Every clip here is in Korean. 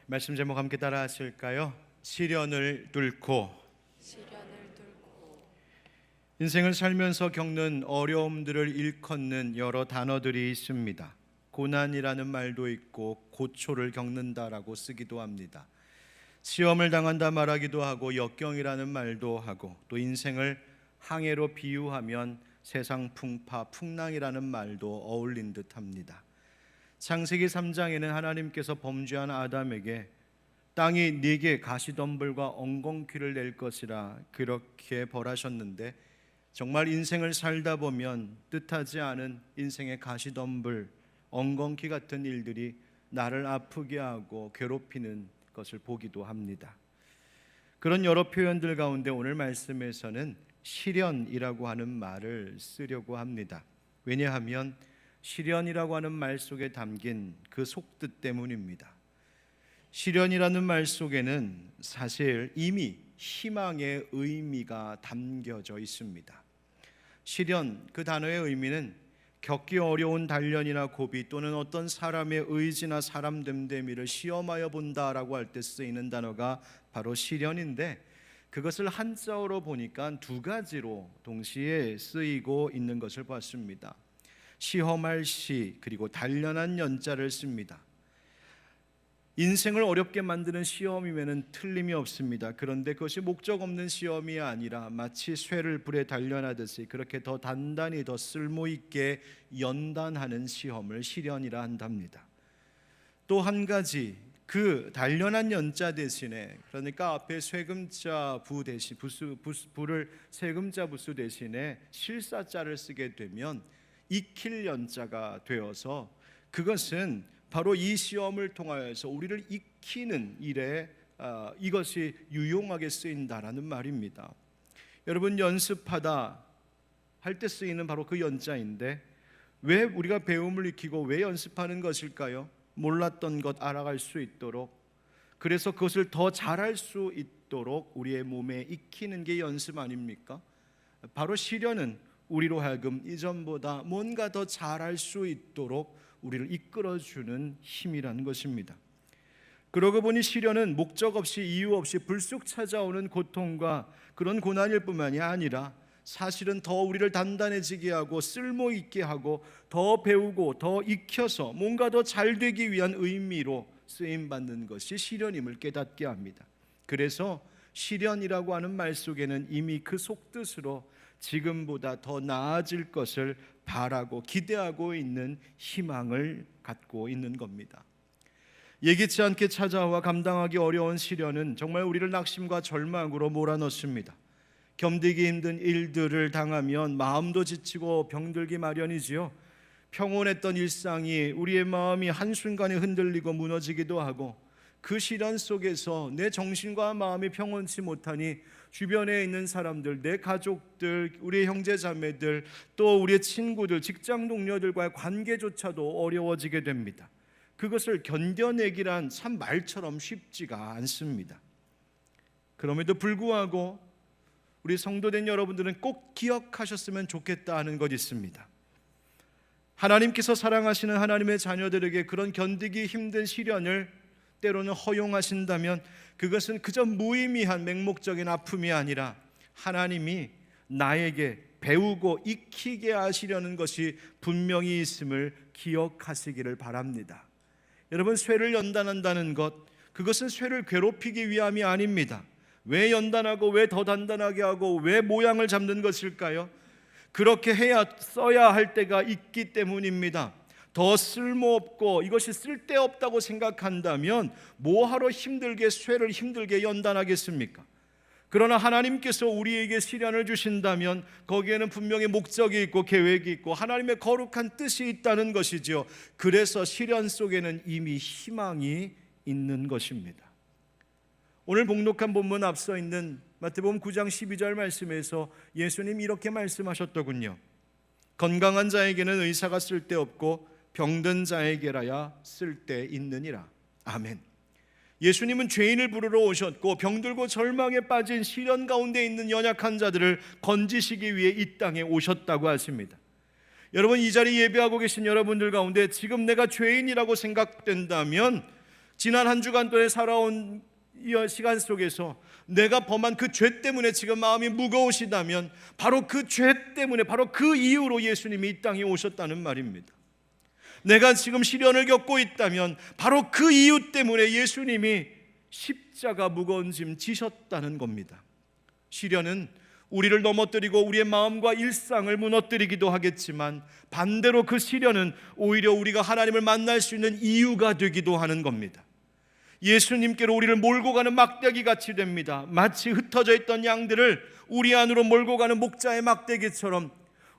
말씀 제목 함께 따라 하실까요? 시련을 뚫고. 인생을 살면서 겪는 어려움들을 일컫는 여러 단어들이 있습니다. 고난이라는 말도 있고 고초를 겪는다라고 쓰기도 합니다. 시험을 당한다 말하기도 하고 역경이라는 말도 하고, 또 인생을 항해로 비유하면 세상 풍파, 풍랑이라는 말도 어울린 듯합니다. 창세기 3장에는 하나님께서 범죄한 아담에게 땅이 네게 가시덤불과 엉겅퀴를 낼 것이라 그렇게 벌하셨는데, 정말 인생을 살다 보면 뜻하지 않은 인생의 가시덤불, 엉겅퀴 같은 일들이 나를 아프게 하고 괴롭히는 것을 보기도 합니다. 그런 여러 표현들 가운데 오늘 말씀에서는 시련이라고 하는 말을 쓰려고 합니다. 왜냐하면 시련이라고 하는 말 속에 담긴 그 속뜻 때문입니다. 시련이라는 말 속에는 사실 이미 희망의 의미가 담겨져 있습니다. 시련, 그 단어의 의미는 겪기 어려운 단련이나 고비, 또는 어떤 사람의 의지나 사람 됨됨이를 시험하여 본다라고 할 때 쓰이는 단어가 바로 시련인데, 그것을 한자어로 보니까 두 가지로 동시에 쓰이고 있는 것을 봤습니다. 시험할 시, 그리고 단련한 연자를 씁니다. 인생을 어렵게 만드는 시험이면 틀림이 없습니다. 그런데 그것이 목적 없는 시험이 아니라 마치 쇠를 불에 단련하듯이 그렇게 더 단단히, 더 쓸모있게 연단하는 시험을 시련이라 한답니다. 또 한 가지, 그 단련한 연자 대신에, 그러니까 앞에 쇠금자 부 대신 부를 세금자 부수 대신에 실사자를 쓰게 되면 익힐 연자가 되어서, 그것은 바로 이 시험을 통하여서 우리를 익히는 일에 이것이 유용하게 쓰인다라는 말입니다. 여러분, 연습하다 할 때 쓰이는 바로 그 연자인데, 왜 우리가 배움을 익히고 왜 연습하는 것일까요? 몰랐던 것 알아갈 수 있도록, 그래서 그것을 더 잘할 수 있도록 우리의 몸에 익히는 게 연습 아닙니까? 바로 시련은 우리로 하여금 이전보다 뭔가 더 잘할 수 있도록 우리를 이끌어주는 힘이라는 것입니다. 그러고 보니 시련은 목적 없이, 이유 없이 불쑥 찾아오는 고통과 그런 고난일 뿐만이 아니라, 사실은 더 우리를 단단해지게 하고 쓸모있게 하고 더 배우고 더 익혀서 뭔가 더 잘되기 위한 의미로 쓰임받는 것이 시련임을 깨닫게 합니다. 그래서 시련이라고 하는 말 속에는 이미 그 속뜻으로 지금보다 더 나아질 것을 바라고 기대하고 있는 희망을 갖고 있는 겁니다. 예기치 않게 찾아와 감당하기 어려운 시련은 정말 우리를 낙심과 절망으로 몰아넣습니다. 견디기 힘든 일들을 당하면 마음도 지치고 병들기 마련이지요. 평온했던 일상이 우리의 마음이 한순간에 흔들리고 무너지기도 하고, 그 시련 속에서 내 정신과 마음이 평온치 못하니 주변에 있는 사람들, 내 가족들, 우리의 형제자매들, 또 우리의 친구들, 직장 동료들과의 관계조차도 어려워지게 됩니다. 그것을 견뎌내기란 참 말처럼 쉽지가 않습니다. 그럼에도 불구하고 우리 성도된 여러분들은 꼭 기억하셨으면 좋겠다 하는 것 있습니다. 하나님께서 사랑하시는 하나님의 자녀들에게 그런 견디기 힘든 시련을 때로는 허용하신다면, 그것은 그저 무의미한 맹목적인 아픔이 아니라 하나님이 나에게 배우고 익히게 하시려는 것이 분명히 있음을 기억하시기를 바랍니다. 여러분, 쇠를 연단한다는 것, 그것은 쇠를 괴롭히기 위함이 아닙니다. 왜 연단하고 왜 더 단단하게 하고 왜 모양을 잡는 것일까요? 그렇게 해야 써야 할 때가 있기 때문입니다. 더 쓸모없고 이것이 쓸데없다고 생각한다면 뭐하러 힘들게 쇠를 힘들게 연단하겠습니까? 그러나 하나님께서 우리에게 시련을 주신다면 거기에는 분명히 목적이 있고 계획이 있고 하나님의 거룩한 뜻이 있다는 것이죠. 그래서 시련 속에는 이미 희망이 있는 것입니다. 오늘 봉독한 본문 앞서 있는 마태복음 9장 12절 말씀에서 예수님이 이렇게 말씀하셨더군요. 건강한 자에게는 의사가 쓸데없고 병든 자에게라야 쓸데있느니라. 아멘. 예수님은 죄인을 부르러 오셨고 병들고 절망에 빠진 시련 가운데 있는 연약한 자들을 건지시기 위해 이 땅에 오셨다고 하십니다. 여러분, 이 자리 예배하고 계신 여러분들 가운데 지금 내가 죄인이라고 생각된다면 지난 한 주간 동안 살아온 이 시간 속에서 내가 범한 그 죄 때문에 지금 마음이 무거우시다면 바로 그 죄 때문에, 바로 그 이유로 예수님이 이 땅에 오셨다는 말입니다. 내가 지금 시련을 겪고 있다면 바로 그 이유 때문에 예수님이 십자가 무거운 짐 지셨다는 겁니다. 시련은 우리를 넘어뜨리고 우리의 마음과 일상을 무너뜨리기도 하겠지만 반대로 그 시련은 오히려 우리가 하나님을 만날 수 있는 이유가 되기도 하는 겁니다. 예수님께로 우리를 몰고 가는 막대기 같이 됩니다. 마치 흩어져 있던 양들을 우리 안으로 몰고 가는 목자의 막대기처럼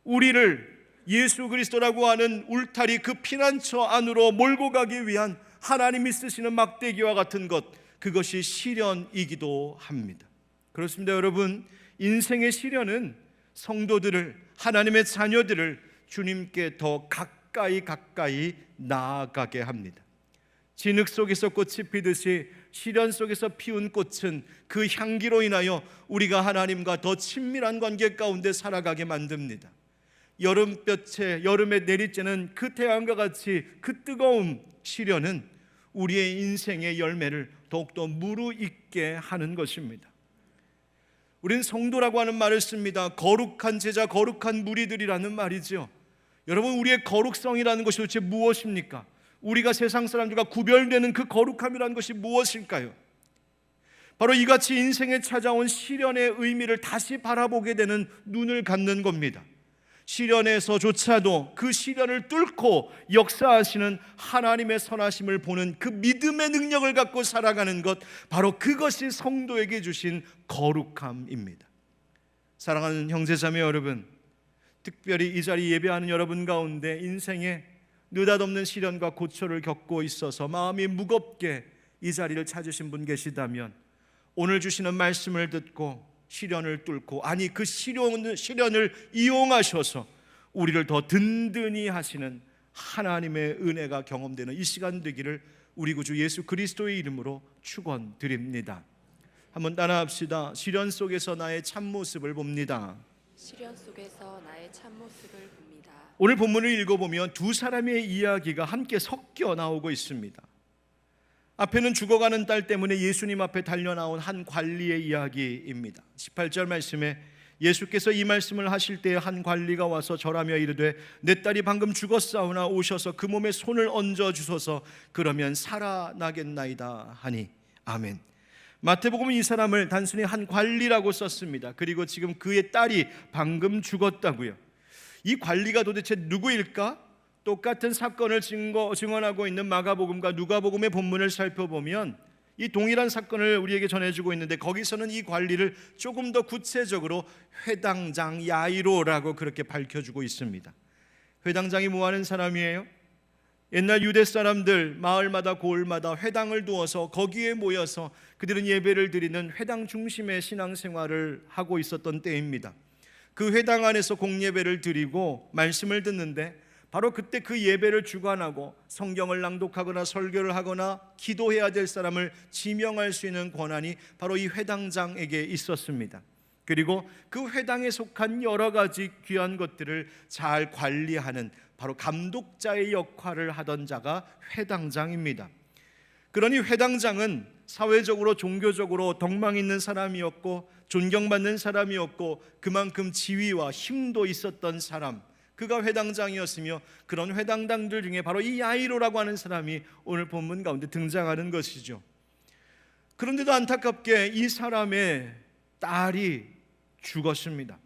우리를 예수 그리스도라고 하는 울타리, 그 피난처 안으로 몰고 가기 위한 하나님이 쓰시는 막대기와 같은 것, 그것이 시련이기도 합니다. 그렇습니다. 여러분, 인생의 시련은 성도들을, 하나님의 자녀들을 주님께 더 가까이 나아가게 합니다. 진흙 속에서 꽃이 피듯이 시련 속에서 피운 꽃은 그 향기로 인하여 우리가 하나님과 더 친밀한 관계 가운데 살아가게 만듭니다. 여름볕에, 여름에 내리쬐는 그 태양과 같이 그 뜨거운 시련은 우리의 인생의 열매를 더욱더 무르익게 하는 것입니다. 우리는 성도라고 하는 말을 씁니다. 거룩한 제자, 거룩한 무리들이라는 말이죠. 여러분, 우리의 거룩성이라는 것이 도대체 무엇입니까? 우리가 세상 사람들과 구별되는 그 거룩함이라는 것이 무엇일까요? 바로 이같이 인생에 찾아온 시련의 의미를 다시 바라보게 되는 눈을 갖는 겁니다. 시련에서조차도 그 시련을 뚫고 역사하시는 하나님의 선하심을 보는 그 믿음의 능력을 갖고 살아가는 것, 바로 그것이 성도에게 주신 거룩함입니다. 사랑하는 형제자매 여러분, 특별히 이 자리 예배하는 여러분 가운데 인생에 느닷없는 시련과 고초를 겪고 있어서 마음이 무겁게 이 자리를 찾으신 분 계시다면 오늘 주시는 말씀을 듣고 시련을 뚫고, 아니 그 시련을 이용하셔서 우리를 더 든든히 하시는 하나님의 은혜가 경험되는 이 시간 되기를 우리 구주 예수 그리스도의 이름으로 축원드립니다. 한번 따라합시다. 시련 속에서 나의 참모습을 봅니다. 시련 속에서 나의 참모습을 봅니다. 오늘 본문을 읽어보면 두 사람의 이야기가 함께 섞여 나오고 있습니다. 앞에는 죽어가는 딸 때문에 예수님 앞에 달려나온 한 관리의 이야기입니다. 18절 말씀에 예수께서 이 말씀을 하실 때에 한 관리가 와서 절하며 이르되 내 딸이 방금 죽었사오나 오셔서 그 몸에 손을 얹어 주소서, 그러면 살아나겠나이다 하니. 아멘. 마태복음은 이 사람을 단순히 한 관리라고 썼습니다. 그리고 지금 그의 딸이 방금 죽었다고요. 이 관리가 도대체 누구일까? 똑같은 사건을 증언하고 있는 마가복음과 누가복음의 본문을 살펴보면 이 동일한 사건을 우리에게 전해주고 있는데, 거기서는 이 관리를 조금 더 구체적으로 회당장 야이로라고 그렇게 밝혀주고 있습니다. 회당장이 뭐하는 사람이에요? 옛날 유대 사람들 마을마다 고을마다 회당을 두어서 거기에 모여서 그들은 예배를 드리는 회당 중심의 신앙생활을 하고 있었던 때입니다. 그 회당 안에서 공예배를 드리고 말씀을 듣는데, 바로 그때 그 예배를 주관하고 성경을 낭독하거나 설교를 하거나 기도해야 될 사람을 지명할 수 있는 권한이 바로 이 회당장에게 있었습니다. 그리고 그 회당에 속한 여러 가지 귀한 것들을 잘 관리하는 바로 감독자의 역할을 하던 자가 회당장입니다. 그러니 회당장은 사회적으로 종교적으로 덕망 있는 사람이었고 존경받는 사람이었고 그만큼 지위와 힘도 있었던 사람, 그가 회당장이었으며 그런 회당장들 중에 바로 이 야이로라고 하는 사람이 오늘 본문 가운데 등장하는 것이죠. 그런데도 안타깝게 이 사람의 딸이 죽었습니다.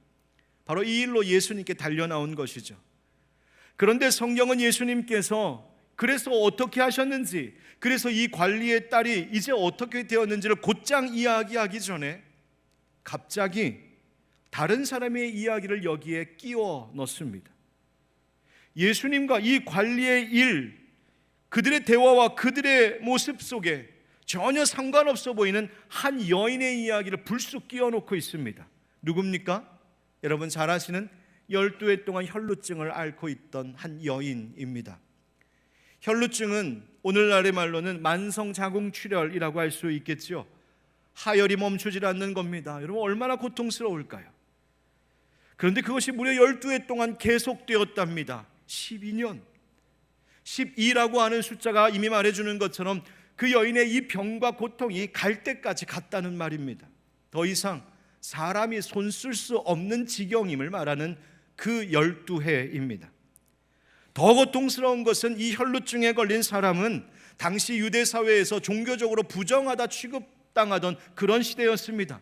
바로 이 일로 예수님께 달려나온 것이죠. 그런데 성경은 예수님께서 그래서 어떻게 하셨는지, 그래서 이 관리의 딸이 이제 어떻게 되었는지를 곧장 이야기하기 전에 갑자기 다른 사람의 이야기를 여기에 끼워 넣습니다. 예수님과 이 관리의 일, 그들의 대화와 그들의 모습 속에 전혀 상관없어 보이는 한 여인의 이야기를 불쑥 끼워 놓고 있습니다. 누굽니까? 여러분 잘 아시는 12해 동안 혈루증을 앓고 있던 한 여인입니다. 혈루증은 오늘날의 말로는 만성자궁출혈이라고 할 수 있겠죠. 하혈이 멈추질 않는 겁니다. 여러분 얼마나 고통스러울까요? 그런데 그것이 무려 12해 동안 계속되었답니다. 12년. 12라고 하는 숫자가 이미 말해주는 것처럼 그 여인의 이 병과 고통이 갈 때까지 갔다는 말입니다. 더 이상 사람이 손 쓸 수 없는 지경임을 말하는 그 12해입니다. 더 고통스러운 것은 이 혈루증에 걸린 사람은 당시 유대 사회에서 종교적으로 부정하다 취급당하던 그런 시대였습니다.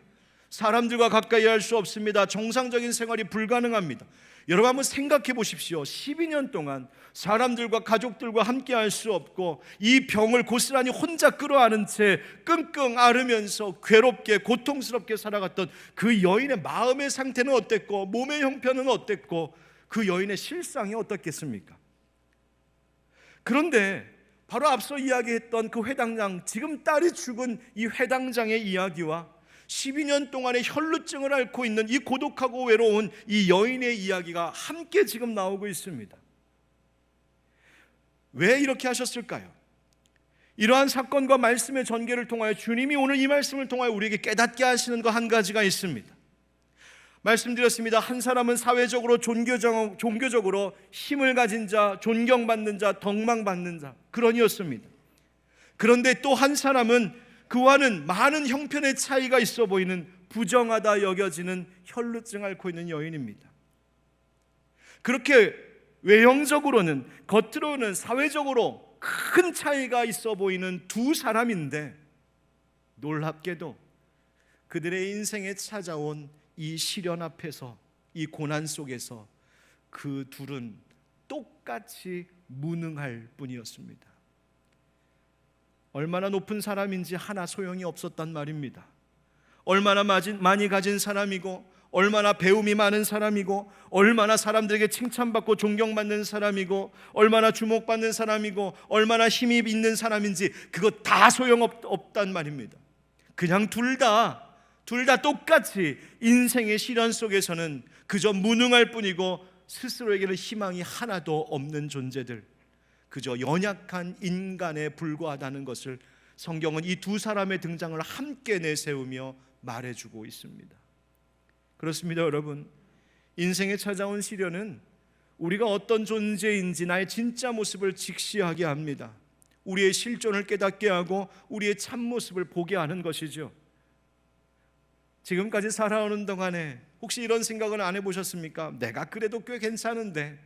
사람들과 가까이 할 수 없습니다. 정상적인 생활이 불가능합니다. 여러분 한번 생각해 보십시오. 12년 동안 사람들과 가족들과 함께 할 수 없고 이 병을 고스란히 혼자 끌어안은 채 끙끙 앓으면서 괴롭게 고통스럽게 살아갔던 그 여인의 마음의 상태는 어땠고 몸의 형편은 어땠고 그 여인의 실상이 어떻겠습니까? 그런데 바로 앞서 이야기했던 그 회당장, 지금 딸이 죽은 이 회당장의 이야기와 12년 동안의 혈루증을 앓고 있는 이 고독하고 외로운 이 여인의 이야기가 함께 지금 나오고 있습니다. 왜 이렇게 하셨을까요? 이러한 사건과 말씀의 전개를 통하여 주님이 오늘 이 말씀을 통하여 우리에게 깨닫게 하시는 거 한 가지가 있습니다. 말씀드렸습니다. 한 사람은 사회적으로 종교적으로 힘을 가진 자, 존경받는 자, 덕망받는 자, 그러니였습니다. 그런데 또 한 사람은 그와는 많은 형편의 차이가 있어 보이는 부정하다 여겨지는 혈루증 앓고 있는 여인입니다. 그렇게 외형적으로는, 겉으로는 사회적으로 큰 차이가 있어 보이는 두 사람인데 놀랍게도 그들의 인생에 찾아온 이 시련 앞에서, 이 고난 속에서 그 둘은 똑같이 무능할 뿐이었습니다. 얼마나 높은 사람인지 하나 소용이 없었단 말입니다. 얼마나 많이 가진 사람이고, 얼마나 배움이 많은 사람이고, 얼마나 사람들에게 칭찬받고 존경받는 사람이고, 얼마나 주목받는 사람이고, 얼마나 힘이 있는 사람인지 그거 다 소용없단 말입니다. 그냥 둘 다 똑같이 인생의 시련 속에서는 그저 무능할 뿐이고 스스로에게는 희망이 하나도 없는 존재들, 그저 연약한 인간에 불과하다는 것을 성경은 이 두 사람의 등장을 함께 내세우며 말해주고 있습니다. 그렇습니다, 여러분. 인생에 찾아온 시련은 우리가 어떤 존재인지 나의 진짜 모습을 직시하게 합니다. 우리의 실존을 깨닫게 하고 우리의 참모습을 보게 하는 것이죠. 지금까지 살아오는 동안에 혹시 이런 생각은 안 해보셨습니까? 내가 그래도 꽤 괜찮은데,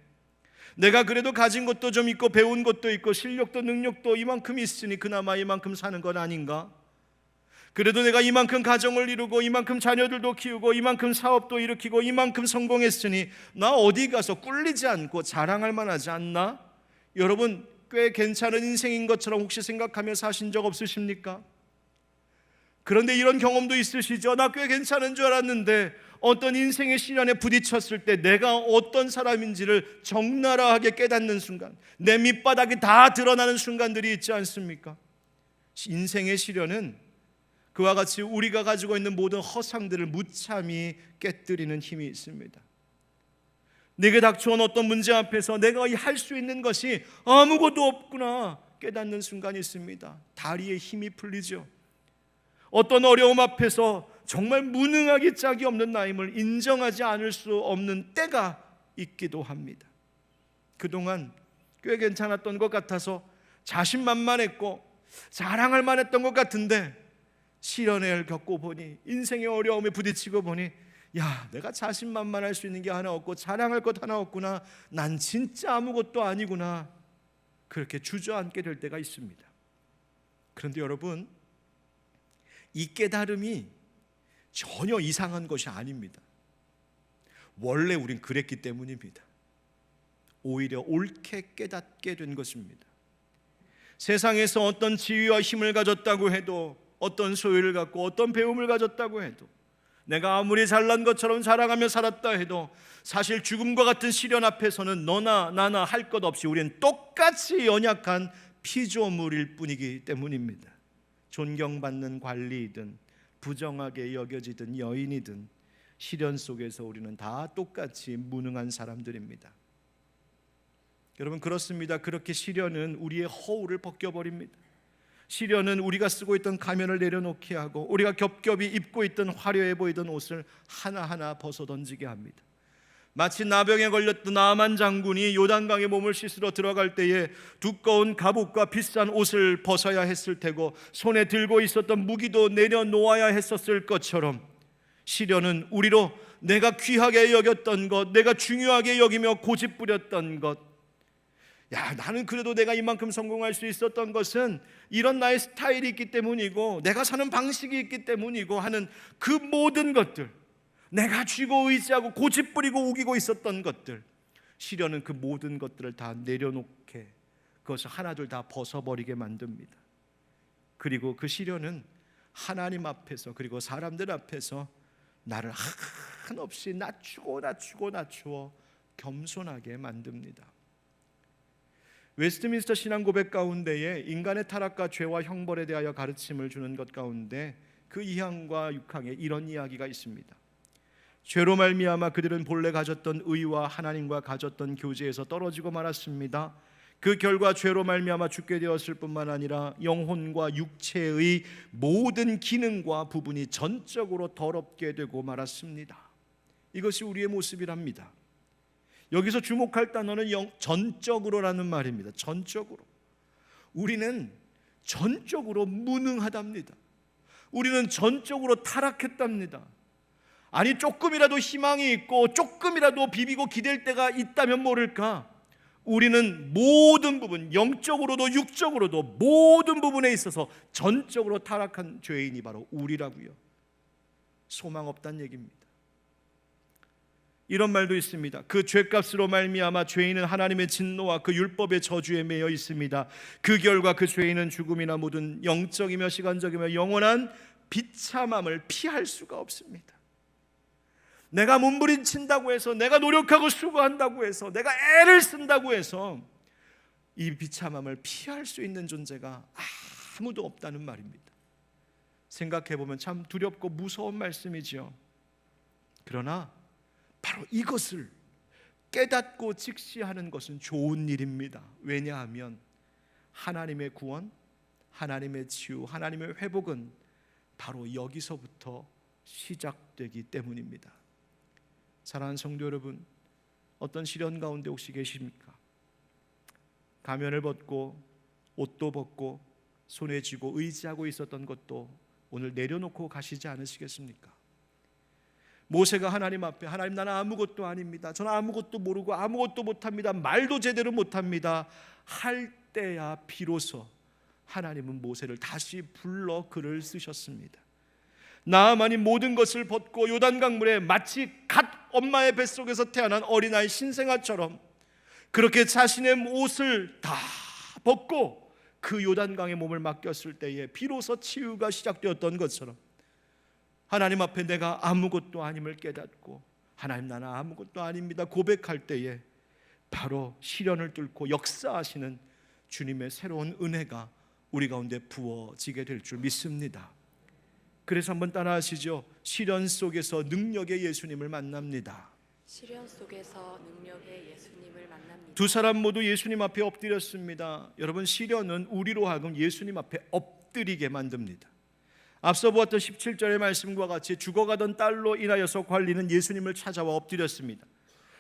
내가 그래도 가진 것도 좀 있고 배운 것도 있고 실력도 능력도 이만큼 있으니 그나마 이만큼 사는 건 아닌가? 그래도 내가 이만큼 가정을 이루고 이만큼 자녀들도 키우고 이만큼 사업도 일으키고 이만큼 성공했으니 나 어디 가서 꿀리지 않고 자랑할 만하지 않나? 여러분 꽤 괜찮은 인생인 것처럼 혹시 생각하며 사신 적 없으십니까? 그런데 이런 경험도 있으시죠? 나 꽤 괜찮은 줄 알았는데 어떤 인생의 시련에 부딪혔을 때 내가 어떤 사람인지를 적나라하게 깨닫는 순간, 내 밑바닥이 다 드러나는 순간들이 있지 않습니까? 인생의 시련은 그와 같이 우리가 가지고 있는 모든 허상들을 무참히 깨뜨리는 힘이 있습니다. 내게 닥쳐온 어떤 문제 앞에서 내가 할 수 있는 것이 아무것도 없구나 깨닫는 순간이 있습니다. 다리에 힘이 풀리죠. 어떤 어려움 앞에서 정말 무능하기 짝이 없는 나임을 인정하지 않을 수 없는 때가 있기도 합니다. 그동안 꽤 괜찮았던 것 같아서 자신만만했고 자랑할 만했던 것 같은데 시련을 겪고 보니, 인생의 어려움에 부딪히고 보니, 야, 내가 자신만만할 수 있는 게 하나 없고 자랑할 것 하나 없구나, 난 진짜 아무것도 아니구나, 그렇게 주저앉게 될 때가 있습니다. 그런데 여러분, 이 깨달음이 전혀 이상한 것이 아닙니다. 원래 우린 그랬기 때문입니다. 오히려 옳게 깨닫게 된 것입니다. 세상에서 어떤 지위와 힘을 가졌다고 해도, 어떤 소유를 갖고 어떤 배움을 가졌다고 해도, 내가 아무리 잘난 것처럼 자랑하며 살았다 해도 사실 죽음과 같은 시련 앞에서는 너나 나나 할 것 없이 우리는 똑같이 연약한 피조물일 뿐이기 때문입니다. 존경받는 관리이든 부정하게 여겨지든 여인이든 시련 속에서 우리는 다 똑같이 무능한 사람들입니다. 여러분, 그렇습니다. 그렇게 시련은 우리의 허울을 벗겨버립니다. 시련은 우리가 쓰고 있던 가면을 내려놓게 하고 우리가 겹겹이 입고 있던 화려해 보이던 옷을 하나하나 벗어던지게 합니다. 마치 나병에 걸렸던 나만 장군이 요단강에 몸을 씻으러 들어갈 때에 두꺼운 갑옷과 비싼 옷을 벗어야 했을 테고 손에 들고 있었던 무기도 내려놓아야 했었을 것처럼, 시련은 우리로 내가 귀하게 여겼던 것, 내가 중요하게 여기며 고집부렸던 것, 나는 그래도 내가 이만큼 성공할 수 있었던 것은 이런 나의 스타일이 있기 때문이고 내가 사는 방식이 있기 때문이고 하는 그 모든 것들, 내가 쥐고 의지하고 고집부리고 우기고 있었던 것들, 시련은 그 모든 것들을 다 내려놓게, 그것을 하나둘 다 벗어버리게 만듭니다. 그리고 그 시련은 하나님 앞에서 그리고 사람들 앞에서 나를 한없이 낮추어 겸손하게 만듭니다. 웨스트민스터 신앙 고백 가운데에 인간의 타락과 죄와 형벌에 대하여 가르침을 주는 것 가운데 그 2항과 6항에 이런 이야기가 있습니다. 죄로 말미암아 그들은 본래 가졌던 의와 하나님과 가졌던 교제에서 떨어지고 말았습니다. 그 결과 죄로 말미암아 죽게 되었을 뿐만 아니라 영혼과 육체의 모든 기능과 부분이 전적으로 더럽게 되고 말았습니다. 이것이 우리의 모습이랍니다. 여기서 주목할 단어는 전적으로라는 말입니다. 전적으로. 우리는 전적으로 무능하답니다. 우리는 전적으로 타락했답니다. 아니, 조금이라도 희망이 있고 조금이라도 비비고 기댈 때가 있다면 모를까, 우리는 모든 부분, 영적으로도 육적으로도 모든 부분에 있어서 전적으로 타락한 죄인이 바로 우리라고요. 소망 없다는 얘기입니다. 이런 말도 있습니다. 그 죄값으로 말미암아 죄인은 하나님의 진노와 그 율법의 저주에 매여 있습니다. 그 결과 그 죄인은 죽음이나 모든 영적이며 시간적이며 영원한 비참함을 피할 수가 없습니다. 내가 몸부림친다고 해서, 내가 노력하고 수고한다고 해서, 내가 애를 쓴다고 해서 이 비참함을 피할 수 있는 존재가 아무도 없다는 말입니다. 생각해보면 참 두렵고 무서운 말씀이지요. 그러나 바로 이것을 깨닫고 직시하는 것은 좋은 일입니다. 왜냐하면 하나님의 구원, 하나님의 치유, 하나님의 회복은 바로 여기서부터 시작되기 때문입니다. 사랑하는 성도 여러분, 어떤 시련 가운데 혹시 계십니까? 가면을 벗고 옷도 벗고 손에 쥐고 의지하고 있었던 것도 오늘 내려놓고 가시지 않으시겠습니까? 모세가 하나님 앞에, 하나님, 나는 아무것도 아닙니다, 저는 아무것도 모르고 아무것도 못합니다, 말도 제대로 못합니다 할 때야 비로소 하나님은 모세를 다시 불러 글을 쓰셨습니다. 나아만이 모든 것을 벗고 요단강물에 마치 갓 엄마의 뱃속에서 태어난 어린아이 신생아처럼 그렇게 자신의 옷을 다 벗고 그 요단강에 몸을 맡겼을 때에 비로소 치유가 시작되었던 것처럼, 하나님 앞에 내가 아무것도 아님을 깨닫고 하나님, 나는 아무것도 아닙니다 고백할 때에 바로 시련을 뚫고 역사하시는 주님의 새로운 은혜가 우리 가운데 부어지게 될 줄 믿습니다. 그래서 한번 따라하시죠. 시련 속에서 능력의 예수님을 만납니다. 시련 속에서 능력의 예수님을 만납니다. 두 사람 모두 예수님 앞에 엎드렸습니다. 여러분, 시련은 우리로 하여금 예수님 앞에 엎드리게 만듭니다. 앞서 보았던 17절의 말씀과 같이 죽어가던 딸로 인하여서 관리는 예수님을 찾아와 엎드렸습니다.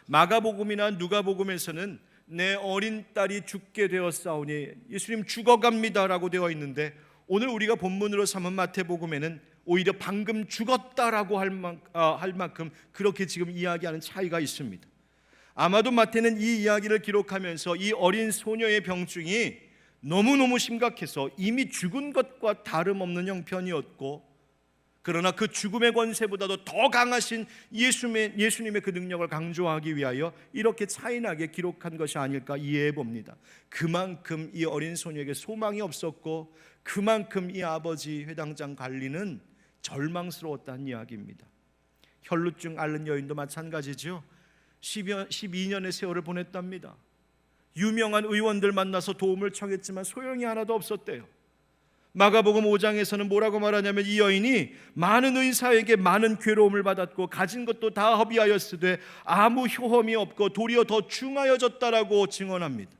마가복음이나 누가복음에서는 내 어린 딸이 죽게 되었사오니 예수님 죽어갑니다라고 되어 있는데, 오늘 우리가 본문으로 삼은 마태복음에는 오히려 방금 죽었다라고 할 만큼 그렇게 지금 이야기하는 차이가 있습니다. 아마도 마태는 이 이야기를 기록하면서 이 어린 소녀의 병증이 너무너무 심각해서 이미 죽은 것과 다름없는 형편이었고, 그러나 그 죽음의 권세보다도 더 강하신 예수님의 그 능력을 강조하기 위하여 이렇게 차이나게 기록한 것이 아닐까 이해해 봅니다. 그만큼 이 어린 소녀에게 소망이 없었고, 그만큼 이 아버지 회당장 관리는 절망스러웠다는 이야기입니다. 혈루증 앓는 여인도 마찬가지죠. 12년의 세월을 보냈답니다. 유명한 의원들 만나서 도움을 청했지만 소용이 하나도 없었대요. 마가복음 5장에서는 뭐라고 말하냐면, 이 여인이 많은 의사에게 많은 괴로움을 받았고 가진 것도 다 허비하였으되 아무 효험이 없고 도리어 더 중하여졌다라고 증언합니다.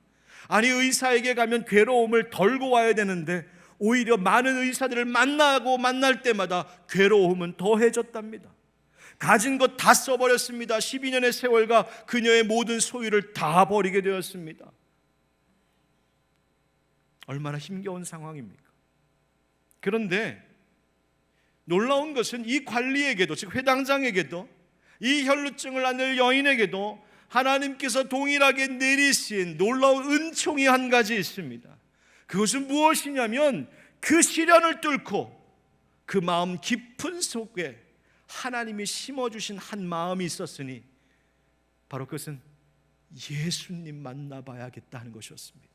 아니, 의사에게 가면 괴로움을 덜고 와야 되는데 오히려 많은 의사들을 만날 때마다 괴로움은 더해졌답니다. 가진 것 다 써버렸습니다. 12년의 세월과 그녀의 모든 소유를 다 버리게 되었습니다. 얼마나 힘겨운 상황입니까? 그런데 놀라운 것은 이 관리에게도, 즉 회당장에게도, 이 혈루증을 앓는 여인에게도 하나님께서 동일하게 내리신 놀라운 은총이 한 가지 있습니다. 그것은 무엇이냐면 그 시련을 뚫고 그 마음 깊은 속에 하나님이 심어주신 한 마음이 있었으니 바로 그것은 예수님 만나봐야겠다는 것이었습니다.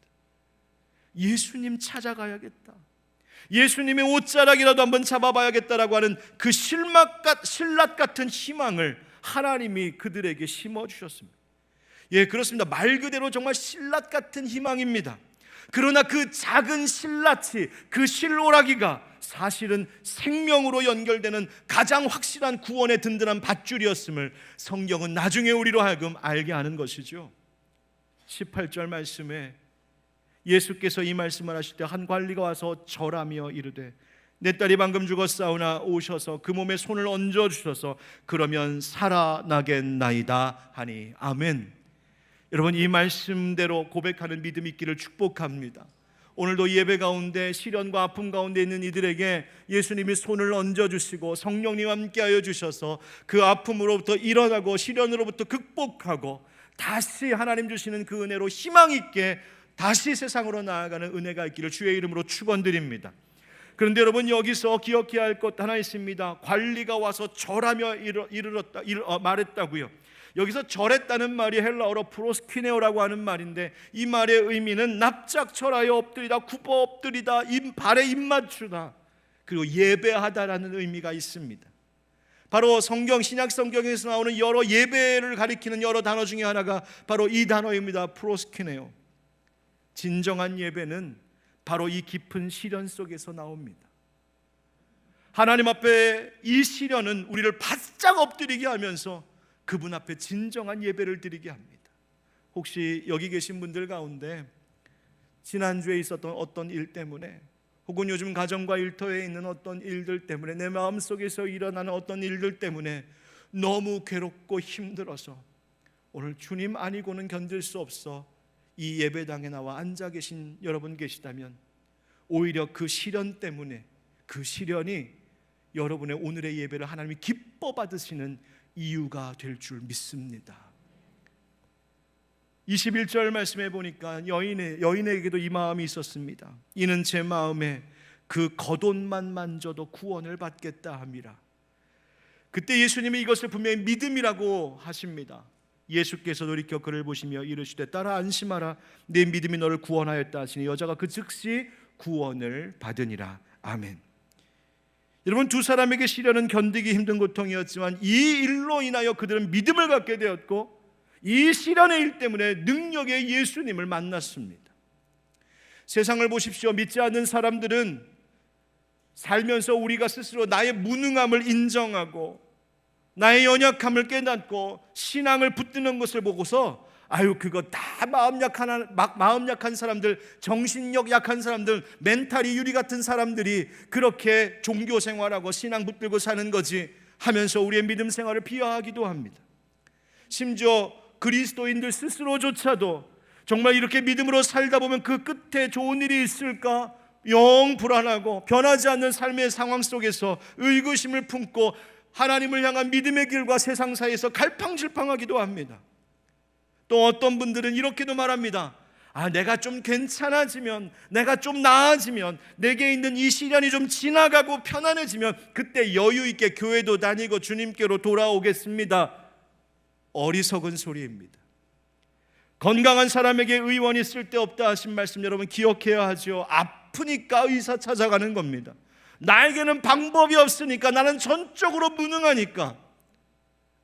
예수님 찾아가야겠다, 예수님의 옷자락이라도 한번 잡아봐야겠다라고 하는 그 신라 같은 희망을 하나님이 그들에게 심어주셨습니다. 예, 그렇습니다. 말 그대로 정말 신라 같은 희망입니다. 그러나 그 작은 신라치, 그 실오라기가 사실은 생명으로 연결되는 가장 확실한 구원의 든든한 밧줄이었음을 성경은 나중에 우리로 하여금 알게 하는 것이죠. 18절 말씀에 예수께서 이 말씀을 하실 때 한 관리가 와서 절하며 이르되 내 딸이 방금 죽었사오나 오셔서 그 몸에 손을 얹어 주셔서 그러면 살아나겠나이다 하니. 아멘. 여러분, 이 말씀대로 고백하는 믿음이 있기를 축복합니다. 오늘도 예배 가운데 시련과 아픔 가운데 있는 이들에게 예수님이 손을 얹어주시고 성령님 함께하여 주셔서 그 아픔으로부터 일어나고 시련으로부터 극복하고 다시 하나님 주시는 그 은혜로 희망 있게 다시 세상으로 나아가는 은혜가 있기를 주의 이름으로 축원드립니다. 그런데 여러분, 여기서 기억해야 할 것 하나 있습니다. 관리가 와서 절하며 말했다고요. 여기서 절했다는 말이 헬라어로 프로스키네오라고 하는 말인데 이 말의 의미는 납작 절하여 엎드리다, 굽어 엎드리다, 발에 입 맞추다, 그리고 예배하다라는 의미가 있습니다. 바로 성경, 신약 성경에서 나오는 여러 예배를 가리키는 여러 단어 중에 하나가 바로 이 단어입니다. 프로스키네오. 진정한 예배는 바로 이 깊은 시련 속에서 나옵니다. 하나님 앞에 이 시련은 우리를 바짝 엎드리게 하면서 그분 앞에 진정한 예배를 드리게 합니다. 혹시 여기 계신 분들 가운데 지난주에 있었던 어떤 일 때문에, 혹은 요즘 가정과 일터에 있는 어떤 일들 때문에, 내 마음속에서 일어나는 어떤 일들 때문에 너무 괴롭고 힘들어서 오늘 주님 아니고는 견딜 수 없어 이 예배당에 나와 앉아 계신 여러분 계시다면, 오히려 그 시련 때문에, 그 시련이 여러분의 오늘의 예배를 하나님이 기뻐 받으시는 이유가 될 줄 믿습니다. 21절 말씀해 보니까 여인에게도 이 마음이 있었습니다. 이는 제 마음에 그 겉옷만 만져도 구원을 받겠다 함이라. 그때 예수님이 이것을 분명히 믿음이라고 하십니다. 예수께서 돌이켜 그를 보시며 이르시되 딸아 안심하라, 내 믿음이 너를 구원하였다 하시니 여자가 그 즉시 구원을 받으니라. 아멘. 여러분, 두 사람에게 시련은 견디기 힘든 고통이었지만 이 일로 인하여 그들은 믿음을 갖게 되었고 이 시련의 일 때문에 능력의 예수님을 만났습니다. 세상을 보십시오. 믿지 않는 사람들은 살면서 우리가 스스로 나의 무능함을 인정하고 나의 연약함을 깨닫고 신앙을 붙드는 것을 보고서 아유, 그거 다 마음 약한 사람들, 정신력 약한 사람들, 멘탈이 유리 같은 사람들이 그렇게 종교 생활하고 신앙 붙들고 사는 거지 하면서 우리의 믿음 생활을 비하하기도 합니다. 심지어 그리스도인들 스스로조차도 정말 이렇게 믿음으로 살다 보면 그 끝에 좋은 일이 있을까 영 불안하고 변하지 않는 삶의 상황 속에서 의구심을 품고 하나님을 향한 믿음의 길과 세상 사이에서 갈팡질팡하기도 합니다. 또 어떤 분들은 이렇게도 말합니다. 내가 좀 괜찮아지면, 내가 좀 나아지면, 내게 있는 이 시련이 좀 지나가고 편안해지면 그때 여유 있게 교회도 다니고 주님께로 돌아오겠습니다. 어리석은 소리입니다. 건강한 사람에게 의원이 쓸데없다 하신 말씀 여러분 기억해야 하죠. 아프니까 의사 찾아가는 겁니다. 나에게는 방법이 없으니까, 나는 전적으로 무능하니까,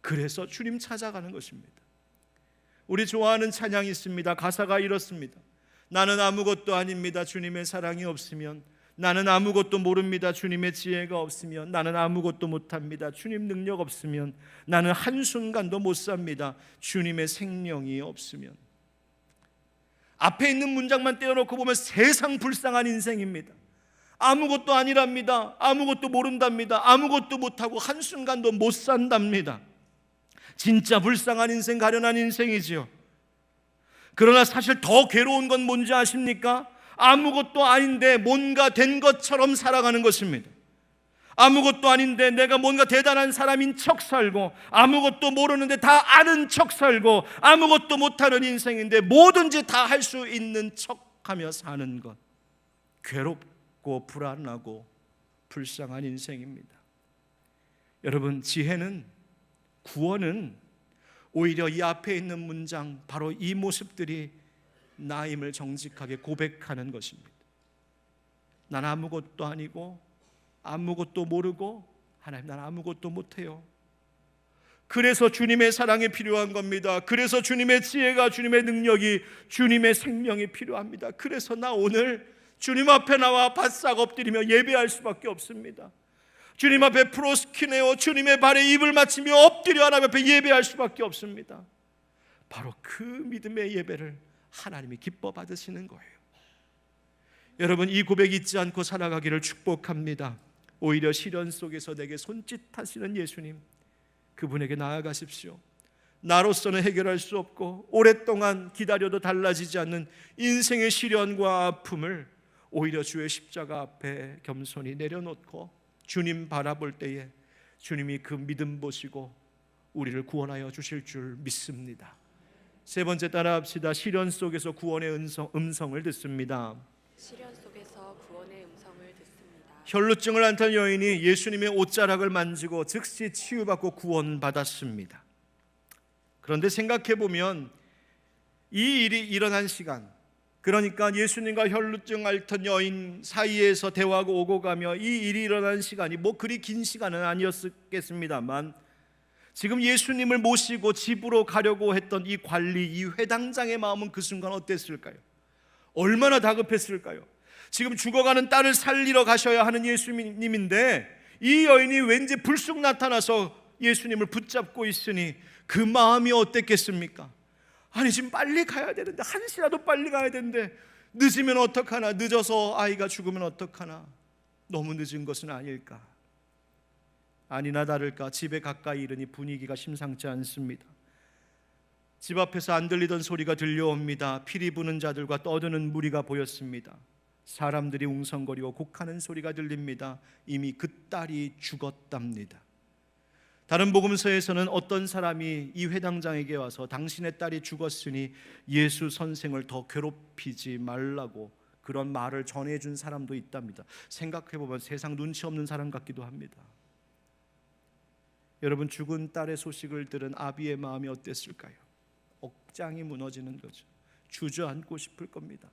그래서 주님 찾아가는 것입니다. 우리 좋아하는 찬양이 있습니다. 가사가 이렇습니다. 나는 아무것도 아닙니다. 주님의 사랑이 없으면. 나는 아무것도 모릅니다. 주님의 지혜가 없으면. 나는 아무것도 못합니다. 주님 능력 없으면. 나는 한순간도 못 삽니다. 주님의 생명이 없으면. 앞에 있는 문장만 떼어놓고 보면 세상 불쌍한 인생입니다. 아무것도 아니랍니다. 아무것도 모른답니다. 아무것도 못하고 한순간도 못 산답니다. 진짜 불쌍한 인생, 가련한 인생이지요. 그러나 사실 더 괴로운 건 뭔지 아십니까? 아무것도 아닌데 뭔가 된 것처럼 살아가는 것입니다. 아무것도 아닌데 내가 뭔가 대단한 사람인 척 살고, 아무것도 모르는데 다 아는 척 살고, 아무것도 못하는 인생인데 뭐든지 다 할 수 있는 척하며 사는 것, 괴롭고 불안하고 불쌍한 인생입니다. 여러분, 지혜는, 구원은 오히려 이 앞에 있는 문장, 바로 이 모습들이 나임을 정직하게 고백하는 것입니다. 난 아무것도 아니고 아무것도 모르고, 하나님, 난 아무것도 못해요. 그래서 주님의 사랑이 필요한 겁니다. 그래서 주님의 지혜가, 주님의 능력이, 주님의 생명이 필요합니다. 그래서 나 오늘 주님 앞에 나와 바싹 엎드리며 예배할 수밖에 없습니다. 주님 앞에 프로스키네오, 주님의 발에 입을 맞추며 엎드려 하나님 앞에 예배할 수밖에 없습니다. 바로 그 믿음의 예배를 하나님이 기뻐 받으시는 거예요. 여러분, 이 고백 잊지 않고 살아가기를 축복합니다. 오히려 시련 속에서 내게 손짓하시는 예수님, 그분에게 나아가십시오. 나로서는 해결할 수 없고 오랫동안 기다려도 달라지지 않는 인생의 시련과 아픔을 오히려 주의 십자가 앞에 겸손히 내려놓고 주님 바라볼 때에 주님이 그 믿음 보시고 우리를 구원하여 주실 줄 믿습니다. 세 번째, 따라합시다. 시련 속에서 구원의 음성을 듣습니다. 시련 속에서 구원의 음성을 듣습니다. 혈루증을 앓던 여인이 예수님의 옷자락을 만지고 즉시 치유받고 구원받았습니다. 그런데 생각해보면 이 일이 일어난 시간, 그러니까 예수님과 혈루증 앓던 여인 사이에서 대화하고 오고 가며 이 일이 일어난 시간이 뭐 그리 긴 시간은 아니었겠습니다만, 지금 예수님을 모시고 집으로 가려고 했던 이 관리, 이 회당장의 마음은 그 순간 어땠을까요? 얼마나 다급했을까요? 지금 죽어가는 딸을 살리러 가셔야 하는 예수님인데 이 여인이 왠지 불쑥 나타나서 예수님을 붙잡고 있으니 그 마음이 어땠겠습니까? 아니, 지금 빨리 가야 되는데, 한시라도 빨리 가야 되는데 늦으면 어떡하나, 늦어서 아이가 죽으면 어떡하나, 너무 늦은 것은 아닐까. 아니나 다를까 집에 가까이 이르니 분위기가 심상치 않습니다. 집 앞에서 안 들리던 소리가 들려옵니다. 피리 부는 자들과 떠드는 무리가 보였습니다. 사람들이 웅성거리고 곡하는 소리가 들립니다. 이미 그 딸이 죽었답니다. 다른 복음서에서는 어떤 사람이 이 회당장에게 와서 당신의 딸이 죽었으니 예수 선생을 더 괴롭히지 말라고 그런 말을 전해준 사람도 있답니다. 생각해보면 세상 눈치 없는 사람 같기도 합니다. 여러분, 죽은 딸의 소식을 들은 아비의 마음이 어땠을까요? 억장이 무너지는 거죠. 주저앉고 싶을 겁니다.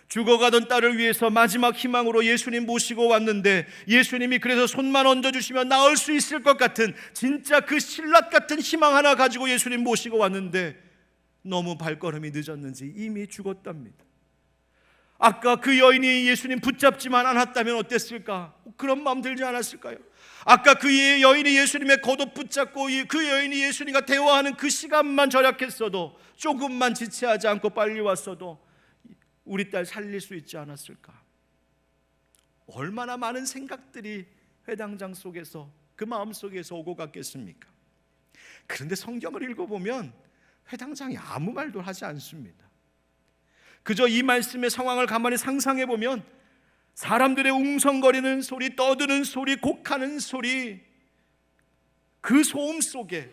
죽어가던 딸을 위해서 마지막 희망으로 예수님 모시고 왔는데, 예수님이 그래서 손만 얹어주시면 나을 수 있을 것 같은, 진짜 그 신라 같은 희망 하나 가지고 예수님 모시고 왔는데 너무 발걸음이 늦었는지 이미 죽었답니다. 아까 그 여인이 예수님 붙잡지만 않았다면 어땠을까? 그런 마음 들지 않았을까요? 아까 그 여인이 예수님의 겉옷 붙잡고 그 여인이 예수님과 대화하는 그 시간만 절약했어도, 조금만 지체하지 않고 빨리 왔어도 우리 딸 살릴 수 있지 않았을까? 얼마나 많은 생각들이 회당장 속에서, 그 마음 속에서 오고 갔겠습니까? 그런데 성경을 읽어보면 회당장이 아무 말도 하지 않습니다. 그저 이 말씀의 상황을 가만히 상상해보면 사람들의 웅성거리는 소리, 떠드는 소리, 곡하는 소리, 그 소음 속에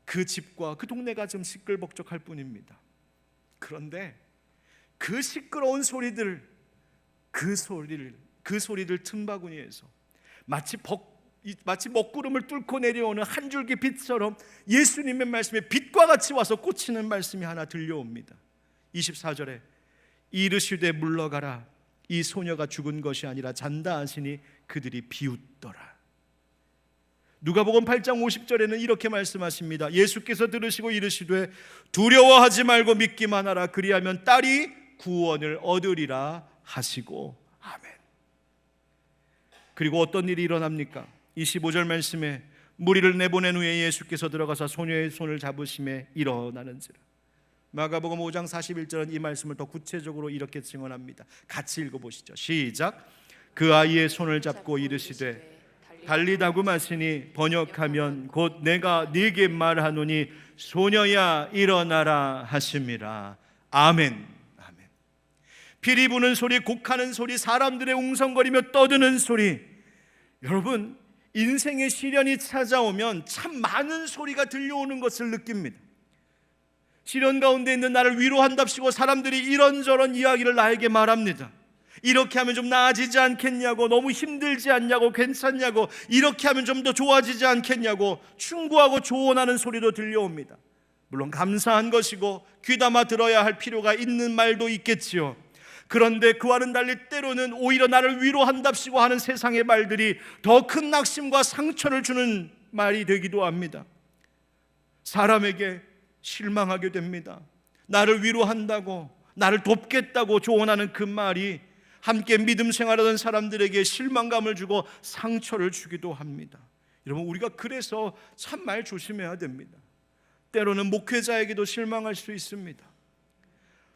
그 집과 그 동네가 좀 시끌벅적할 뿐입니다. 그런데 그 시끄러운 소리들, 그 소리들 틈바구니에서 마치 먹구름을 뚫고 내려오는 한 줄기 빛처럼 예수님의 말씀에 빛과 같이 와서 꽂히는 말씀이 하나 들려옵니다. 24절에 이르시되 물러가라, 이 소녀가 죽은 것이 아니라 잔다 하시니 그들이 비웃더라. 누가복음 8장 50절에는 이렇게 말씀하십니다. 예수께서 들으시고 이르시되 두려워하지 말고 믿기만 하라, 그리하면 딸이 구원을 얻으리라 하시고. 아멘. 그리고 어떤 일이 일어납니까? 25절 말씀에 무리를 내보낸 후에 예수께서 들어가서 소녀의 손을 잡으심에 일어나는지라. 마가복음 5장 41절은 이 말씀을 더 구체적으로 이렇게 증언합니다. 같이 읽어보시죠. 시작. 그 아이의 손을 잡고 이르시되 달리다고 마시니 번역하면 곧 내가 네게 말하노니 소녀야 일어나라 하심이라. 아멘. 아멘. 피리 부는 소리, 곡하는 소리, 사람들의 웅성거리며 떠드는 소리. 여러분, 인생의 시련이 찾아오면 참 많은 소리가 들려오는 것을 느낍니다. 시련 가운데 있는 나를 위로한답시고 사람들이 이런저런 이야기를 나에게 말합니다. 이렇게 하면 좀 나아지지 않겠냐고, 너무 힘들지 않냐고, 괜찮냐고, 이렇게 하면 좀 더 좋아지지 않겠냐고 충고하고 조언하는 소리도 들려옵니다. 물론 감사한 것이고 귀담아 들어야 할 필요가 있는 말도 있겠지요. 그런데 그와는 달리 때로는 오히려 나를 위로한답시고 하는 세상의 말들이 더 큰 낙심과 상처를 주는 말이 되기도 합니다. 사람에게 실망하게 됩니다. 나를 위로한다고, 나를 돕겠다고 조언하는 그 말이 함께 믿음 생활하던 사람들에게 실망감을 주고 상처를 주기도 합니다. 여러분, 우리가 그래서 참 말 조심해야 됩니다. 때로는 목회자에게도 실망할 수 있습니다.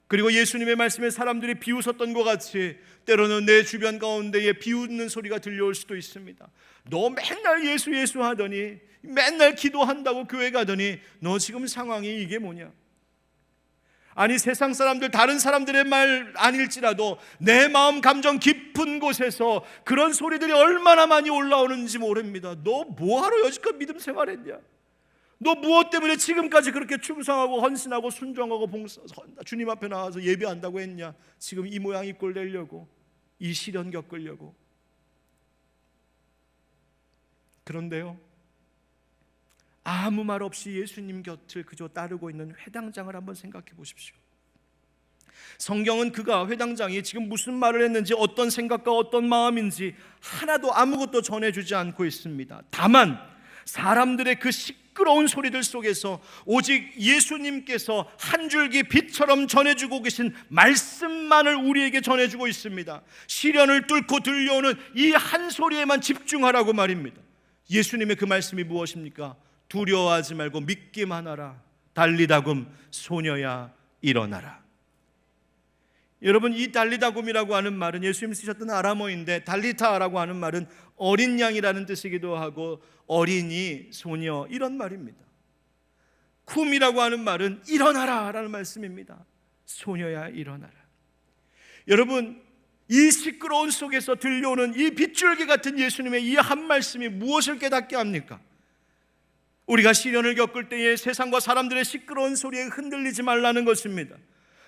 그리고 예수님의 말씀에 사람들이 비웃었던 것 같이 때로는 내 주변 가운데에 비웃는 소리가 들려올 수도 있습니다. 너 맨날 예수 하더니, 맨날 기도한다고 교회 가더니 너 지금 상황이 이게 뭐냐? 아니, 세상 사람들, 다른 사람들의 말 아닐지라도 내 마음 감정 깊은 곳에서 그런 소리들이 얼마나 많이 올라오는지 모릅니다. 너 뭐하러 여지껏 믿음 생활했냐? 너 무엇 때문에 지금까지 그렇게 충성하고 헌신하고 순종하고 주님 앞에 나와서 예배한다고 했냐? 지금 이 모양 이 꼴 내려고, 이 시련 겪으려고. 그런데요, 아무 말 없이 예수님 곁을 그저 따르고 있는 회당장을 한번 생각해 보십시오. 성경은 그가, 회당장이 지금 무슨 말을 했는지, 어떤 생각과 어떤 마음인지 하나도 아무것도 전해주지 않고 있습니다. 다만 사람들의 그 시끄러운 소리들 속에서 오직 예수님께서 한 줄기 빛처럼 전해주고 계신 말씀만을 우리에게 전해주고 있습니다. 시련을 뚫고 들려오는 이 한 소리에만 집중하라고 말입니다. 예수님의 그 말씀이 무엇입니까? 두려워하지 말고 믿기만 하라. 달리다굼 소녀야 일어나라. 여러분, 이 달리다굼이라고 하는 말은 예수님이 쓰셨던 아람어인데, 달리타라고 하는 말은 어린 양이라는 뜻이기도 하고 어린이, 소녀, 이런 말입니다. 쿰이라고 하는 말은 일어나라 라는 말씀입니다. 소녀야 일어나라. 여러분, 이 시끄러운 속에서 들려오는 이 빗줄기 같은 예수님의 이 한 말씀이 무엇을 깨닫게 합니까? 우리가 시련을 겪을 때에 세상과 사람들의 시끄러운 소리에 흔들리지 말라는 것입니다.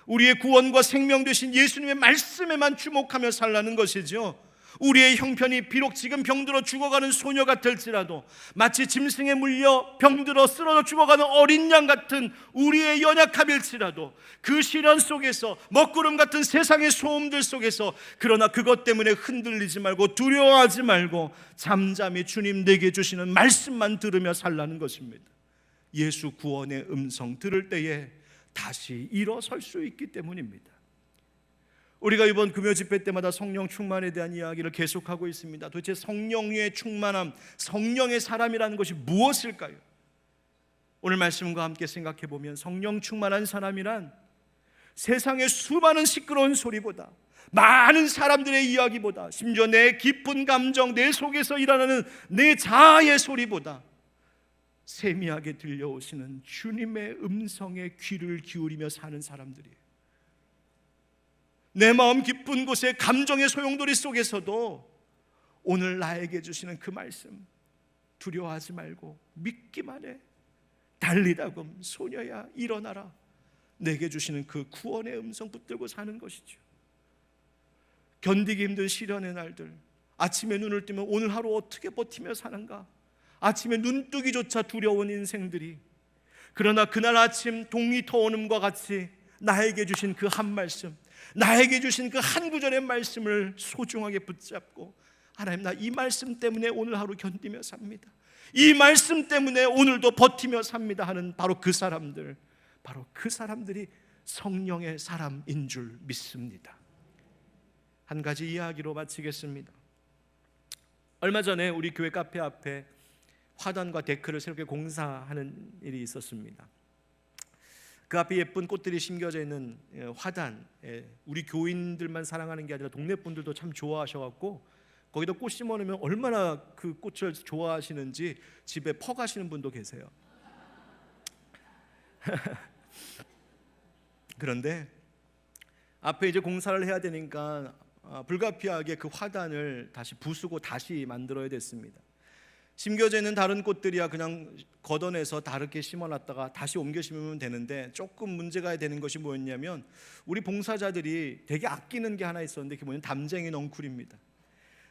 우리의 구원과 생명 되신 예수님의 말씀에만 주목하며 살라는 것이죠. 우리의 형편이 비록 지금 병들어 죽어가는 소녀 같을지라도, 마치 짐승에 물려 병들어 쓰러져 죽어가는 어린 양 같은 우리의 연약함일지라도, 그 시련 속에서, 먹구름 같은 세상의 소음들 속에서, 그러나 그것 때문에 흔들리지 말고 두려워하지 말고 잠잠히 주님 내게 주시는 말씀만 들으며 살라는 것입니다. 예수 구원의 음성 들을 때에 다시 일어설 수 있기 때문입니다. 우리가 이번 금요 집회 때마다 성령 충만에 대한 이야기를 계속하고 있습니다. 도대체 성령의 충만함, 성령의 사람이라는 것이 무엇일까요? 오늘 말씀과 함께 생각해 보면 성령 충만한 사람이란 세상의 수많은 시끄러운 소리보다, 많은 사람들의 이야기보다, 심지어 내 깊은 감정, 내 속에서 일어나는 내 자아의 소리보다 세미하게 들려오시는 주님의 음성에 귀를 기울이며 사는 사람들이에요. 내 마음 깊은 곳에 감정의 소용돌이 속에서도 오늘 나에게 주시는 그 말씀, 두려워하지 말고 믿기만 해. 달리다굼 소녀야 일어나라. 내게 주시는 그 구원의 음성 붙들고 사는 것이죠. 견디기 힘든 시련의 날들, 아침에 눈을 뜨면 오늘 하루 어떻게 버티며 사는가, 아침에 눈뜨기조차 두려운 인생들이, 그러나 그날 아침 동이 터오는과 같이 나에게 주신 그 한 말씀, 나에게 주신 그 한 구절의 말씀을 소중하게 붙잡고, 하나님, 나 이 말씀 때문에 오늘 하루 견디며 삽니다, 이 말씀 때문에 오늘도 버티며 삽니다 하는 바로 그 사람들, 바로 그 사람들이 성령의 사람인 줄 믿습니다. 한 가지 이야기로 마치겠습니다. 얼마 전에 우리 교회 카페 앞에 화단과 데크를 새롭게 공사하는 일이 있었습니다. 그 앞에 예쁜 꽃들이 심겨져 있는 화단, 우리 교인들만 사랑하는 게 아니라 동네 분들도 참 좋아하셔갖고 거기다 꽃 심어놓으면 얼마나 그 꽃을 좋아하시는지 집에 퍼 가시는 분도 계세요. 그런데 앞에 이제 공사를 해야 되니까 불가피하게 그 화단을 다시 부수고 다시 만들어야 됐습니다. 심겨져 있는 다른 꽃들이야 그냥 걷어내서 다르게 심어놨다가 다시 옮겨 심으면 되는데, 조금 문제가 되는 것이 뭐였냐면 우리 봉사자들이 되게 아끼는 게 하나 있었는데, 그게 뭐냐면 담쟁이 넝쿨입니다.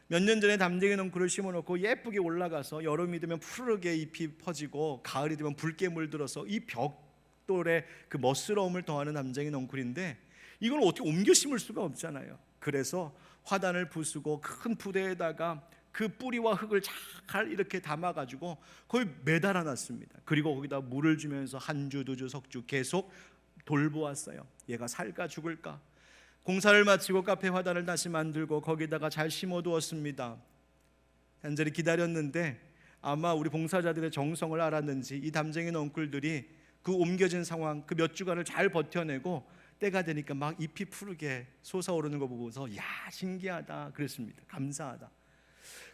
몇 년 전에 담쟁이 넝쿨을 심어놓고 예쁘게 올라가서 여름이 되면 푸르게 잎이 퍼지고 가을이 되면 붉게 물들어서 이 벽돌의 그 멋스러움을 더하는 담쟁이 넝쿨인데, 이걸 어떻게 옮겨 심을 수가 없잖아요. 그래서 화단을 부수고 큰 부대에다가 그 뿌리와 흙을 잘 이렇게 담아가지고 거의 매달아 놨습니다. 그리고 거기다 물을 주면서 한 주, 두 주, 석 주 계속 돌보았어요. 얘가 살까 죽을까. 공사를 마치고 카페 화단을 다시 만들고 거기다가 잘 심어두었습니다. 간절히 기다렸는데 아마 우리 봉사자들의 정성을 알았는지 이 담쟁이 넝쿨들이 그 옮겨진 상황, 그 몇 주간을 잘 버텨내고 때가 되니까 막 잎이 푸르게 솟아오르는 거 보고서 야, 신기하다 그랬습니다. 감사하다.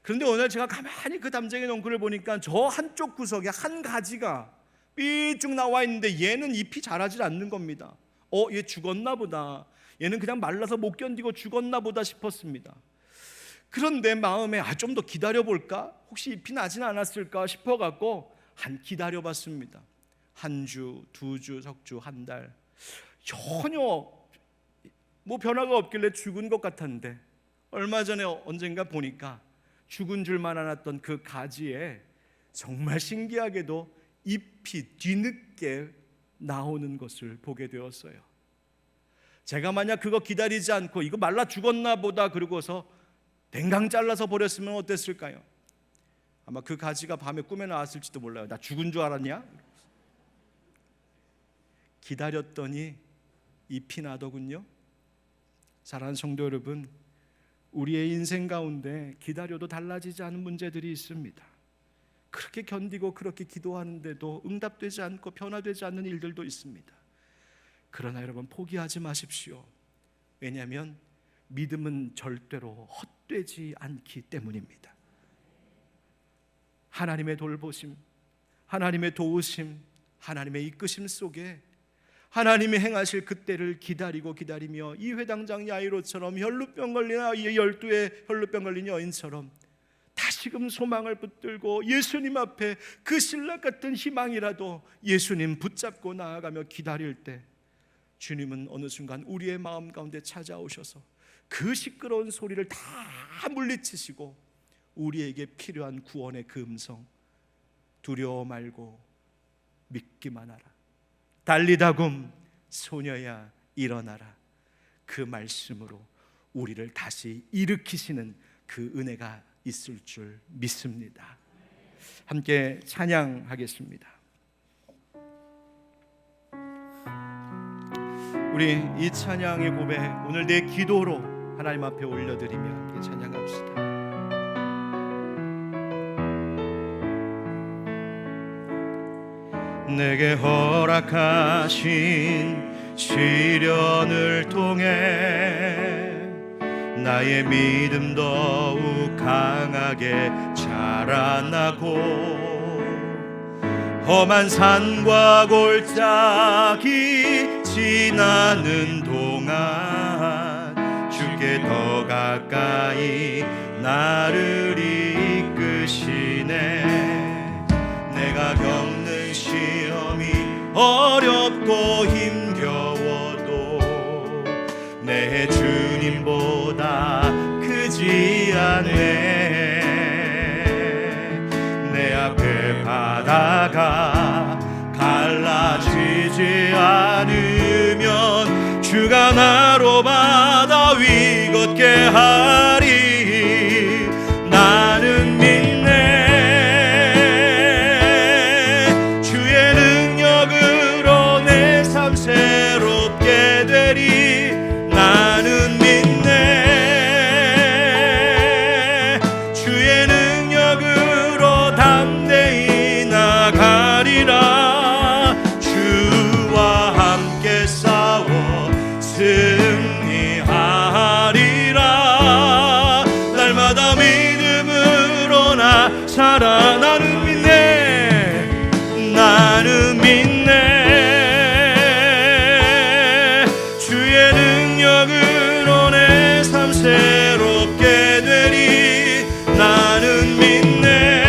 그런데 오늘 제가 가만히 그 담쟁이 넝쿨을 보니까 저 한쪽 구석에 한 가지가 삐쭉 나와 있는데 얘는 잎이 자라질 않는 겁니다. 얘 죽었나 보다. 얘는 그냥 말라서 못 견디고 죽었나 보다 싶었습니다. 그런데 마음에 좀 더 기다려볼까? 혹시 잎이 나진 않았을까 싶어갖고 기다려봤습니다. 한 주, 두 주, 석 주, 한 달. 전혀 뭐 변화가 없길래 죽은 것 같았는데 얼마 전에 언젠가 보니까 죽은 줄만 알았던 그 가지에 정말 신기하게도 잎이 뒤늦게 나오는 것을 보게 되었어요. 제가 만약 그거 기다리지 않고 이거 말라 죽었나 보다 그러고서 댕강 잘라서 버렸으면 어땠을까요? 아마 그 가지가 밤에 꿈에 나왔을지도 몰라요. 나 죽은 줄 알았냐? 기다렸더니 잎이 나더군요. 사랑하는 성도 여러분, 우리의 인생 가운데 기다려도 달라지지 않은 문제들이 있습니다. 그렇게 견디고 그렇게 기도하는데도 응답되지 않고 변화되지 않는 일들도 있습니다. 그러나 여러분, 포기하지 마십시오. 왜냐하면 믿음은 절대로 헛되지 않기 때문입니다. 하나님의 돌보심, 하나님의 도우심, 하나님의 이끄심 속에 하나님이 행하실 그때를 기다리며 이 회당장 야이로처럼 혈루병 걸린 12의 혈루병 걸린 여인처럼 다시금 소망을 붙들고 예수님 앞에 그 신락 같은 희망이라도 예수님 붙잡고 나아가며 기다릴 때 주님은 어느 순간 우리의 마음 가운데 찾아오셔서 그 시끄러운 소리를 다 물리치시고 우리에게 필요한 구원의 그 음성, 두려워 말고 믿기만 하라, 달리다굼 소녀야 일어나라, 그 말씀으로 우리를 다시 일으키시는 그 은혜가 있을 줄 믿습니다. 함께 찬양하겠습니다. 우리 이 찬양의 고백 오늘 내 기도로 하나님 앞에 올려드리며 함께 찬양합시다. 내게 허락하신 시련을 통해 나의 믿음 더욱 강하게 자라나고 험한 산과 골짜기 지나는 동안 주께 더 가까이 나를 이끄시네. 내가 겪는 시험이 어렵고 힘겨워도 내 주님보다 크지 않네. 내 앞에 바다가 갈라지지 않으면 주가 나로 바다 위 걷게 하리. 나는 믿네. 주의 능력으로 내 삶 새롭게 되리. 나는 믿네. 주의 능력으로 담대히 나가리라. 주와 함께 싸워 승리하리라. 살아. 나는 믿네, 나는 믿네. 주의 능력으로 내 삶 새롭게 되리. 나는 믿네,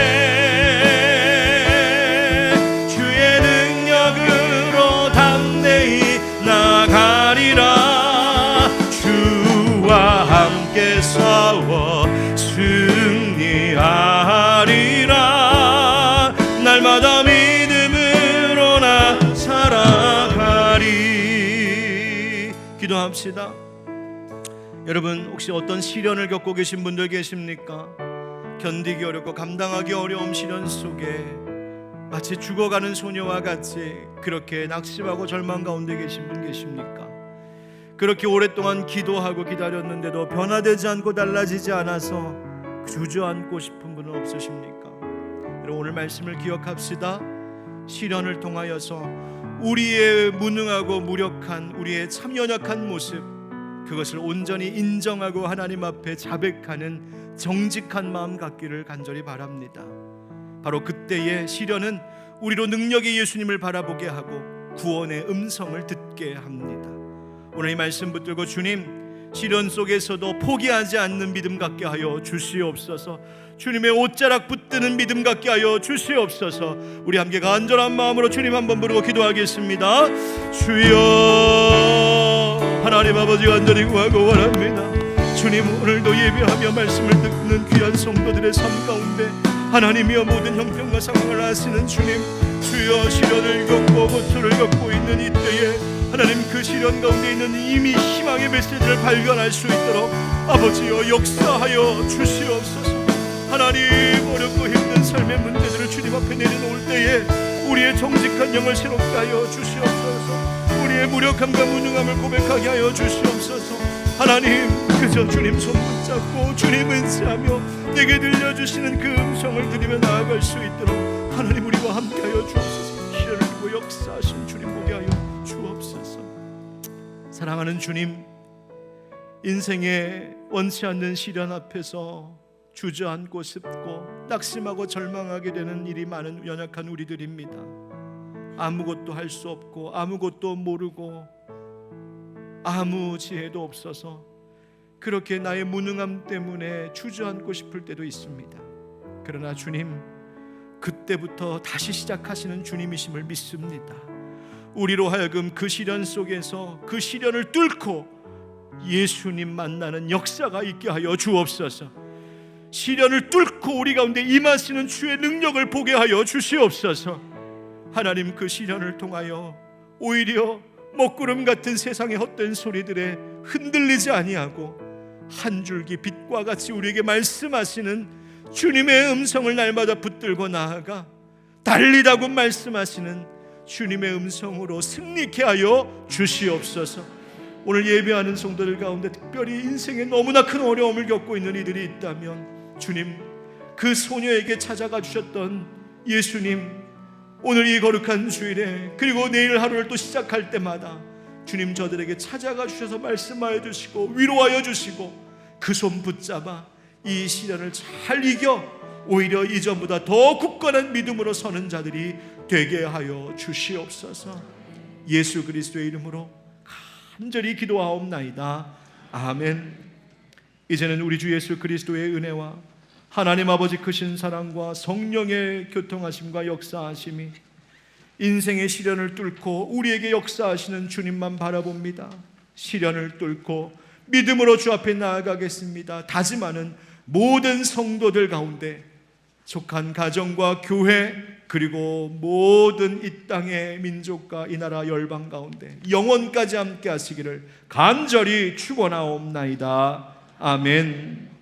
주의 능력으로 담대히 나가리라. 주와 함께 싸워 승리하리라. 날마다 믿음으로 나 살아가리. 기도합시다. 여러분, 혹시 어떤 시련을 겪고 계신 분들 계십니까? 견디기 어렵고 감당하기 어려운 시련 속에 마치 죽어가는 소녀와 같이 그렇게 낙심하고 절망 가운데 계신 분 계십니까? 그렇게 오랫동안 기도하고 기다렸는데도 변화되지 않고 달라지지 않아서 주저앉고 싶은 분은 없으십니까? 여러분, 오늘 말씀을 기억합시다. 시련을 통하여서 우리의 무능하고 무력한, 우리의 참 연약한 모습, 그것을 온전히 인정하고 하나님 앞에 자백하는 정직한 마음 갖기를 간절히 바랍니다. 바로 그때의 시련은 우리로 능력의 예수님을 바라보게 하고 구원의 음성을 듣게 합니다. 오늘 이 말씀 붙들고 주님, 시련 속에서도 포기하지 않는 믿음 갖게 하여 주시옵소서. 주님의 옷자락 붙드는 믿음 갖게 하여 주시옵소서. 우리 함께 간절한 마음으로 주님 한번 부르고 기도하겠습니다. 주여, 하나님 아버지 간절히 구하고 원합니다. 주님, 오늘도 예배하며 말씀을 듣는 귀한 성도들의 삶 가운데 하나님이여 모든 형편과 상황을 아시는 주님, 주여, 시련을 겪고 고초를 겪고 있는 이때에 하나님, 그 시련 가운데 있는 이미 희망의 메시지를 발견할 수 있도록 아버지여 역사하여 주시옵소서. 하나님, 어렵고 힘든 삶의 문제들을 주님 앞에 내려놓을 때에 우리의 정직한 영을 새롭게 하여 주시옵소서. 우리의 무력함과 무능함을 고백하게 하여 주시옵소서. 하나님, 그저 주님 손 붙잡고 주님 은사하며 내게 들려주시는 그 음성을 들으며 나아갈 수 있도록 하나님, 우리와 함께하여 주옵소서. 시련을 두고 역사하신 주님 보게 하여 주옵소서. 사랑하는 주님, 인생에 원치 않는 시련 앞에서 주저앉고 싶고 낙심하고 절망하게 되는 일이 많은 연약한 우리들입니다. 아무것도 할 수 없고 아무것도 모르고 아무 지혜도 없어서 그렇게 나의 무능함 때문에 주저앉고 싶을 때도 있습니다. 그러나 주님, 그때부터 다시 시작하시는 주님이심을 믿습니다. 우리로 하여금 그 시련 속에서 그 시련을 뚫고 예수님 만나는 역사가 있게 하여 주옵소서. 시련을 뚫고 우리 가운데 임하시는 주의 능력을 보게 하여 주시옵소서. 하나님, 그 시련을 통하여 오히려 먹구름 같은 세상의 헛된 소리들에 흔들리지 아니하고 한 줄기 빛과 같이 우리에게 말씀하시는 주님의 음성을 날마다 붙들고 나아가 달리다고 말씀하시는 주님의 음성으로 승리케 하여 주시옵소서. 오늘 예배하는 성도들 가운데 특별히 인생에 너무나 큰 어려움을 겪고 있는 이들이 있다면 주님, 그 소녀에게 찾아가 주셨던 예수님, 오늘 이 거룩한 주일에 그리고 내일 하루를 또 시작할 때마다 주님, 저들에게 찾아가 주셔서 말씀하여 주시고 위로하여 주시고 그 손 붙잡아 이 시련을 잘 이겨 오히려 이전보다 더 굳건한 믿음으로 서는 자들이 되게 하여 주시옵소서. 예수 그리스도의 이름으로 간절히 기도하옵나이다. 아멘. 이제는 우리 주 예수 그리스도의 은혜와 하나님 아버지 크신 사랑과 성령의 교통하심과 역사하심이 인생의 시련을 뚫고 우리에게 역사하시는 주님만 바라봅니다. 시련을 뚫고 믿음으로 주 앞에 나아가겠습니다. 다짐하는 모든 성도들 가운데 속한 가정과 교회 그리고 모든 이 땅의 민족과 이 나라 열방 가운데 영원까지 함께 하시기를 간절히 축원하옵나이다. 아멘.